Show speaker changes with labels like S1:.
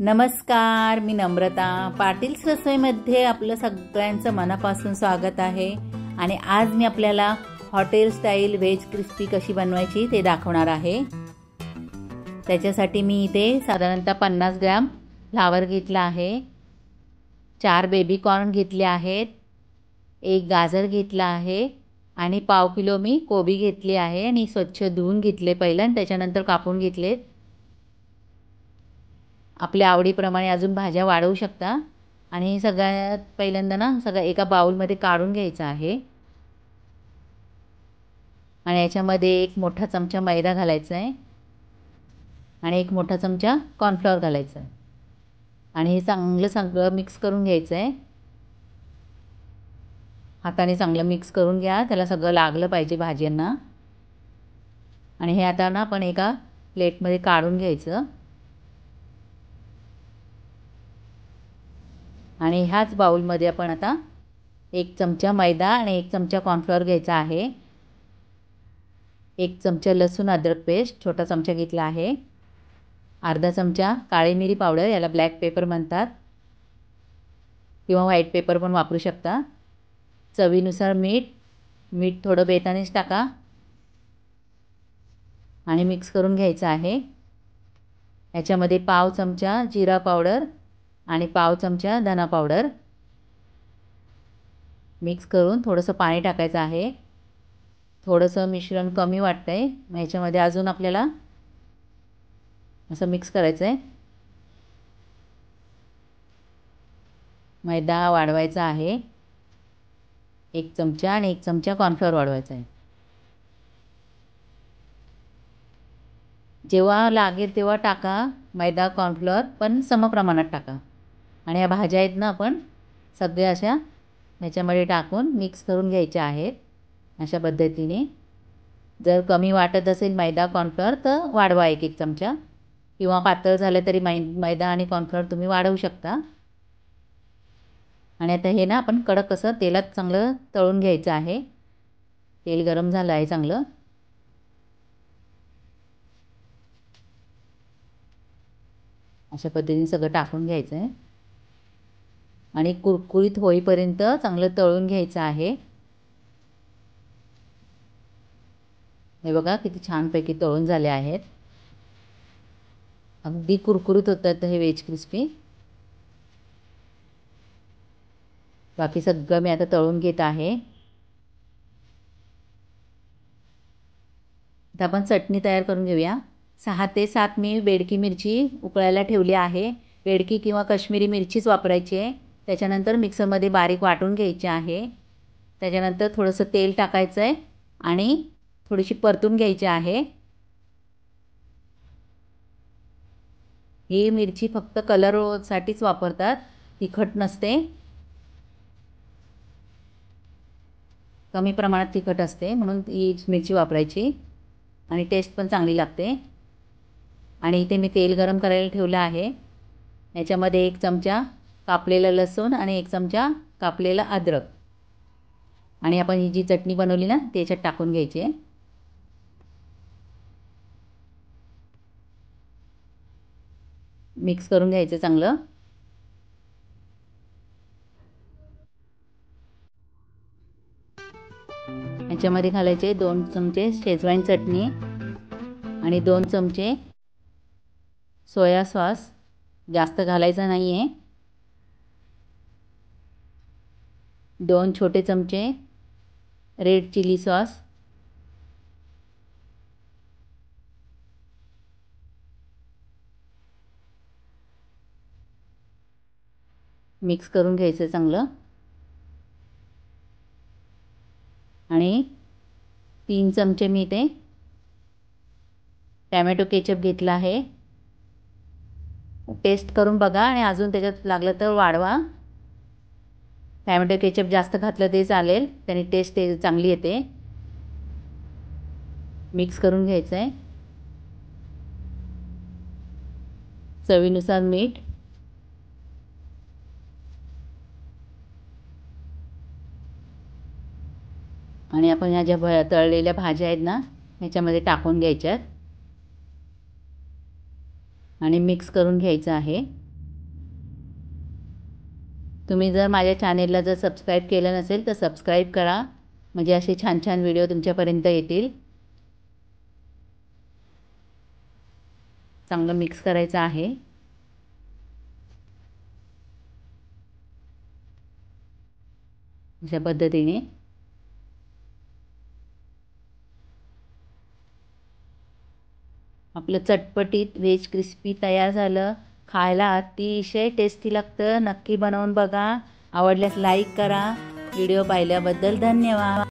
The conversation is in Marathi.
S1: नमस्कार, मी नम्रता. पाटील्स रसोईमध्ये आपलं सगळ्यांचं मनापासून स्वागत आहे. आणि आज मी आपल्याला हॉटेल स्टाईल व्हेज क्रिस्पी कशी बनवायची ते दाखवणार आहे. त्याच्यासाठी मी इथे साधारणतः 50 ग्रॅम फ्लावर घेतला आहे, 4 बेबी कॉर्न घेतले आहेत, 1 गाजर घेतला आहे आणि पाव किलो मी कोबी घेतली आहे आणि स्वच्छ धुवून घेतले पहिलं आणि त्याच्यानंतर कापून घेतले. आपल्या आवडीप्रमाणे अजून भाज्या वाढवू शकता. आणि सगळ्यात पहिल्यांदा ना सगळं एका बाउलमध्ये काढून घ्यायचं आहे आणि याच्यामध्ये 1 मोठा चमचा मैदा घालायचा आहे आणि 1 मोठा चमचा कॉर्नफ्लॉवर घालायचा आहे आणि हे चांगलं सगळं मिक्स करून घ्यायचं आहे. हाताने चांगलं मिक्स करून घ्या, त्याला सगळं लागलं पाहिजे भाज्यांना. आणि हे आता ना आपण एका प्लेटमध्ये काढून घ्यायचं आणि ह्याच बाउलमध्ये आपण आता 1 चमचा मैदा आणि 1 चमचा कॉर्नफ्लॉवर घ्यायचा आहे. 1 चमचा लसूण अद्रक पेस्ट छोटा चमचा घेतला आहे. अर्धा चमचा काळी मिरी पावडर, याला ब्लॅक पेपर म्हणतात किंवा व्हाईट पेपर पण वापरू शकता. चवीनुसार मीठ थोडं बेतानेच टाका आणि मिक्स करून घ्यायचं आहे. याच्यामध्ये पाव चमचा जिरा पावडर आणि पाव चमचा धना पावडर मिक्स करून थोडंसं पाणी टाकायचं आहे. थोडंसं मिश्रण कमी वाटतंय, मग याच्यामध्ये अजून आपल्याला असं मिक्स करायचं आहे. मैदा वाढवायचा आहे 1 चमचा आणि 1 चमचा कॉर्नफ्लॉवर वाढवायचा आहे. जेव्हा लागेल तेव्हा टाका मैदा कॉर्नफ्लॉवर, पण समप्रमाणात टाका. आणि या भाज्या आहेत ना आपण सगळ्या अशा ह्याच्यामध्ये टाकून मिक्स करून घ्यायच्या आहेत अशा पद्धतीने. जर कमी वाटत असेल मैदा कॉर्नफ्लॉवर तर वाढवा 1-1 चमचा, किंवा पातळ झालं तरी मैदा आणि कॉर्नफ्लॉवर तुम्ही वाढवू शकता. आणि आता हे ना आपण कडक असं तेलात चांगलं तळून घ्यायचं आहे. तेल गरम झालं आहे चांगलं. अशा पद्धतीने सगळं टाकून घ्यायचं आहे आणि कुरकुरीत होईपर्यंत चांगलं तळून घ्यायचं आहे. हे बघा किती छानपैकी तळून झाले आहेत. अगदी कुरकुरीत होतात हे व्हेज क्रिस्पी. बाकी सगळं मी आता तळून घेत आहे. आता आपण चटणी तयार करून घेऊया. 6 ते 7 मी बेडकी मिरची उकळायला ठेवली आहे. बेडकी किंवा काश्मीरी मिरचीच वापरायची आहे. त्याच्यानंतर मिक्सरमध्ये बारीक वाटून घ्यायची आहे. त्याच्यानंतर थोडंसं तेल टाकायचं आहे आणि थोडीशी परतून घ्यायची आहे. ही मिरची फक्त कलरसाठीच वापरतात, तिखट नसते. कमी प्रमाणात तिखट असते म्हणून ही मिरची वापरायची आणि टेस्ट पण चांगली लागते. आणि इथे मी तेल गरम करायला ठेवलं आहे. याच्यामध्ये 1 चमचा कापलेला लसूण आणि 1 चमचा कापलेला अद्रक आणि आपण ही जी चटणी बनवली ना त्याच्यात टाकून घ्यायची आहे. मिक्स करून घ्यायचं चांगलं. याच्यामध्ये घालायचे 2 चमचे शेजवान चटणी आणि 2 चमचे सोया सॉस, जास्त घालायचा नाही आहे. 2 छोटे चमचे रेड चिली सॉस, मिक्स करून घ्यायचं चांगलं. आणि 3 चमचे मी ते टॅमॅटो केचप घेतला आहे. टेस्ट करून बघा आणि अजून त्याच्यात लागलं तर वाढवा. टॅमॅटो केचप जास्त घातलं ते चालेल, त्याने टेस्ट चांगली येते. मिक्स करून घ्यायचं आहे. चवीनुसार मीठ आणि आपण ह्या ज्या तळलेल्या भाज्या आहेत ना ह्याच्यामध्ये टाकून घ्यायच्यात आणि मिक्स करून घ्यायचं आहे. तुम्ही जर माझ्या चॅनेलला जर सबस्क्राईब केलं नसेल तर सबस्क्राईब करा, म्हणजे असे छान छान व्हिडिओ तुमच्यापर्यंत येतील. चांगलं मिक्स करायचं आहे. अशा पद्धतीने आपलं चटपटीत व्हेज क्रिस्पी तयार झालं. खायला अतिशय टेस्टी लागतं. नक्की बनवून बघा. आवडल्यास लाईक करा. व्हिडिओ पाहिल्याबद्दल धन्यवाद.